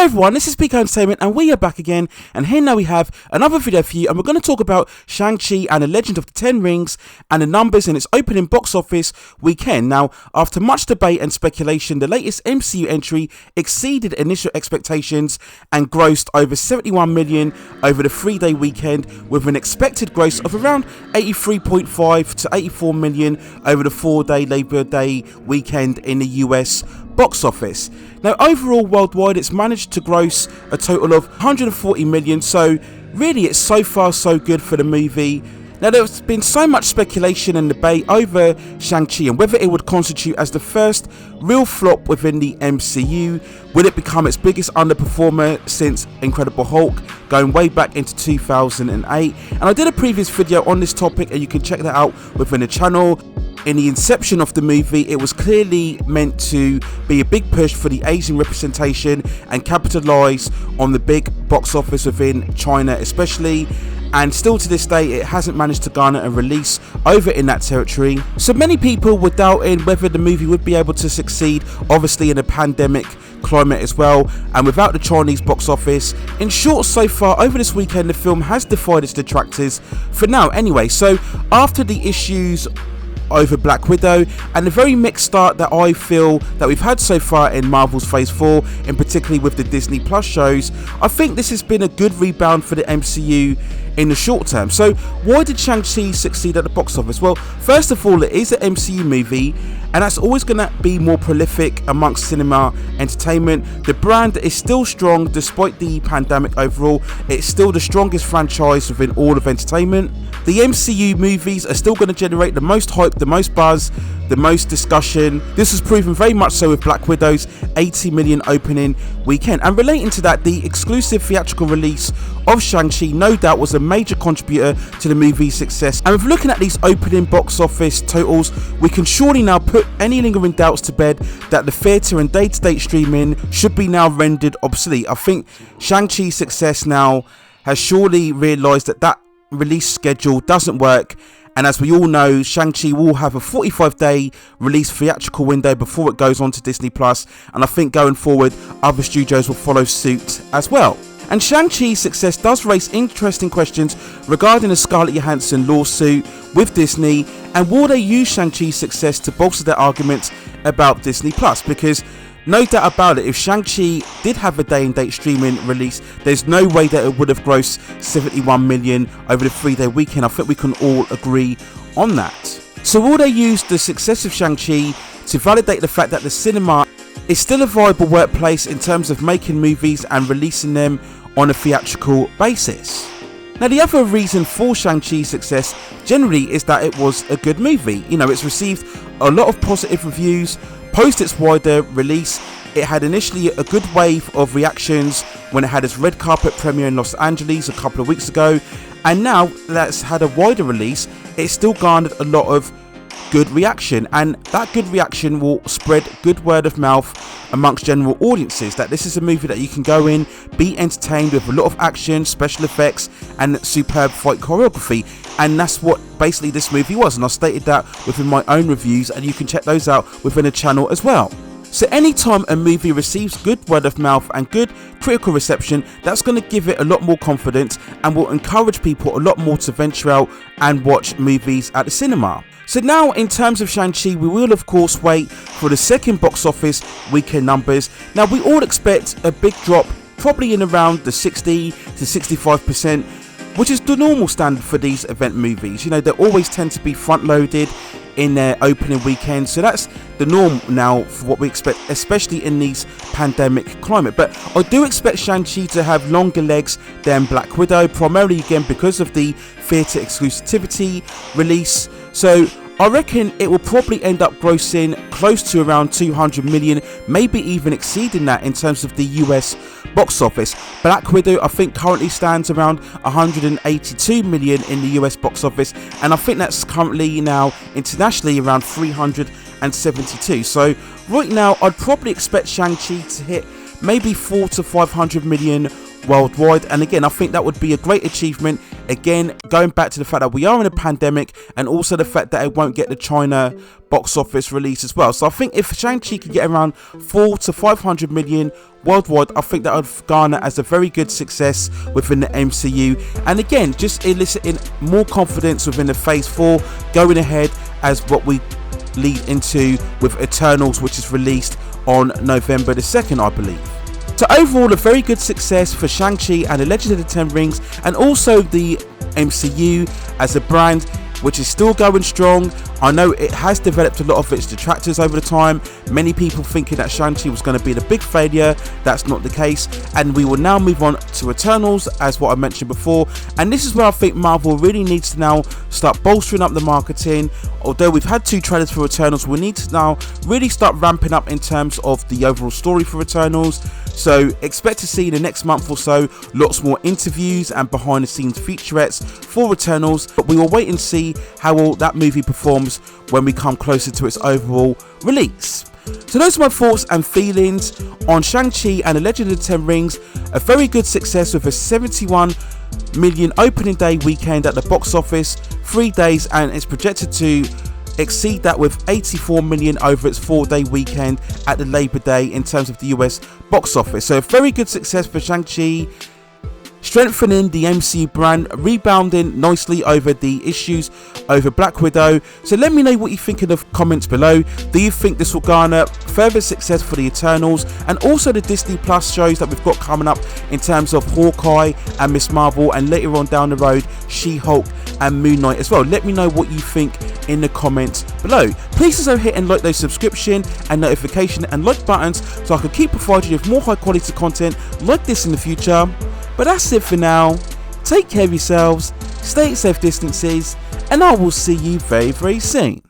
everyone, this is Peak Entertainment and we are back again, and here now we have another video for you, and we're going to talk about Shang-Chi and the Legend of the Ten Rings and the numbers in its opening box office weekend. Now, after much debate and speculation, the latest MCU entry exceeded initial expectations and grossed over 71 million over the 3-day weekend, with an expected gross of around 83.5 to 84 million over the 4-day Labor Day weekend in the US box office. Now, overall worldwide, it's managed to gross a total of 140 million, so really it's so far so good for the movie. Now, there's been so much speculation and debate over Shang-Chi and whether it would constitute as the first real flop within the MCU. Will it become its biggest underperformer since Incredible Hulk, going way back into 2008? And I did a previous video on this topic, and you can check that out within the channel. In the inception of the movie, it was clearly meant to be a big push for the Asian representation and capitalise on the big box office within China especially, and still to this day it hasn't managed to garner a release over in that territory. So many people were doubting whether the movie would be able to succeed, obviously in a pandemic climate as well, and without the Chinese box office. In short, so far over this weekend the film has defied its detractors for now anyway. So after the issues over Black Widow and the very mixed start that I feel that we've had so far in Marvel's Phase 4, and particularly with the Disney Plus shows, I think this has been a good rebound for the MCU in the short term. So why did Shang-Chi succeed at the box office? Well, first of all, it is an MCU movie, and that's always going to be more prolific amongst cinema entertainment. The brand is still strong despite the pandemic overall. It's still the strongest franchise within all of entertainment. The MCU movies are still going to generate the most hype, the most buzz, the most discussion. This was proven very much so with Black Widow's 80 million opening weekend. And relating to that, the exclusive theatrical release of Shang-Chi no doubt was a major contributor to the movie's success. And with looking at these opening box office totals, we can surely now put any lingering doubts to bed that the theatre and day-to-day streaming should be now rendered obsolete. I think Shang-Chi's success now has surely realised that that release schedule doesn't work. And as we all know, Shang-Chi will have a 45-day release theatrical window before it goes on to Disney Plus, and I think going forward other studios will follow suit as well. And Shang-Chi's success does raise interesting questions regarding the Scarlett Johannson lawsuit with Disney, and will they use Shang-Chi's success to bolster their arguments about Disney Plus? Because no doubt about it, if Shang-Chi did have a day and date streaming release, there's no way that it would have grossed 71 million over the 3-day weekend. I think we can all agree on that. So will they use the success of Shang-Chi to validate the fact that the cinema is still a viable workplace in terms of making movies and releasing them on a theatrical basis? Now, the other reason for Shang-Chi's success generally is that it was a good movie. You know, it's received a lot of positive reviews post its wider release. It had initially a good wave of reactions when it had its red carpet premiere in Los Angeles a couple of weeks ago, and now that's had a wider release, it's still garnered a lot of good reaction, and that good reaction will spread good word of mouth amongst general audiences that this is a movie that you can go in, be entertained with a lot of action, special effects and superb fight choreography. And that's what basically this movie was, and I stated that within my own reviews, and you can check those out within the channel as well. So anytime a movie receives good word of mouth and good critical reception, that's going to give it a lot more confidence and will encourage people a lot more to venture out and watch movies at the cinema. So now, in terms of Shang-Chi, we will of course wait for the second box office weekend numbers. Now, we all expect a big drop, probably in around the 60 to 65%, which is the normal standard for these event movies. You know, they always tend to be front loaded in their opening weekend, so that's the norm now for what we expect, especially in these pandemic climate. But I do expect Shang-Chi to have longer legs than Black Widow, primarily again because of the theatre exclusivity release. So I reckon it will probably end up grossing close to around 200 million, maybe even exceeding that in terms of the US box office. Black Widow, I think, currently stands around 182 million in the US box office, and I think that's currently now internationally around 372. So right now, I'd probably expect Shang-Chi to hit maybe 400 to 500 million worldwide, and again, I think that would be a great achievement. Again, going back to the fact that we are in a pandemic, and also the fact that it won't get the China box office release as well. So I think if Shang-Chi could get around 400 to 500 million worldwide, I think that would garner as a very good success within the MCU, and again just eliciting more confidence within the Phase 4 going ahead as what we lead into with Eternals, which is released on November the 2nd, I believe. So overall, a very good success for Shang-Chi and the Legend of the Ten Rings, and also the MCU as a brand, which is still going strong. I know it has developed a lot of its detractors over the time, many people thinking that Shang-Chi was going to be a big failure. That's not the case, and we will now move on to Eternals, as what I mentioned before, and this is where I think Marvel really needs to now start bolstering up the marketing. Although we've had 2 trailers for Eternals, we need to now really start ramping up in terms of the overall story for Eternals. So expect to see in the next month or so lots more interviews and behind the scenes featurettes for Eternals, but we will wait and see how all that movie performs when we come closer to its overall release. So those are my thoughts and feelings on Shang-Chi and the Legend of the Ten Rings. A very good success with a 71 million opening day weekend at the box office, 3 days, and it's projected to exceed that with 84 million over its 4-day weekend at the Labor Day in terms of the US box office. So a very good success for Shang-Chi, strengthening the MCU brand, rebounding nicely over the issues over Black Widow. So let me know what you think in the comments below. Do you think this will garner further success for the Eternals and also the Disney Plus shows that we've got coming up in terms of Hawkeye and Miss Marvel, and later on down the road She-Hulk and Moon Knight as well? Let me know what you think in the comments below. Please also hit and like those subscription and notification and like buttons so I can keep providing you with more high quality content like this in the future. But that's it for now. Take care of yourselves, stay at safe distances, and I will see you very, very soon.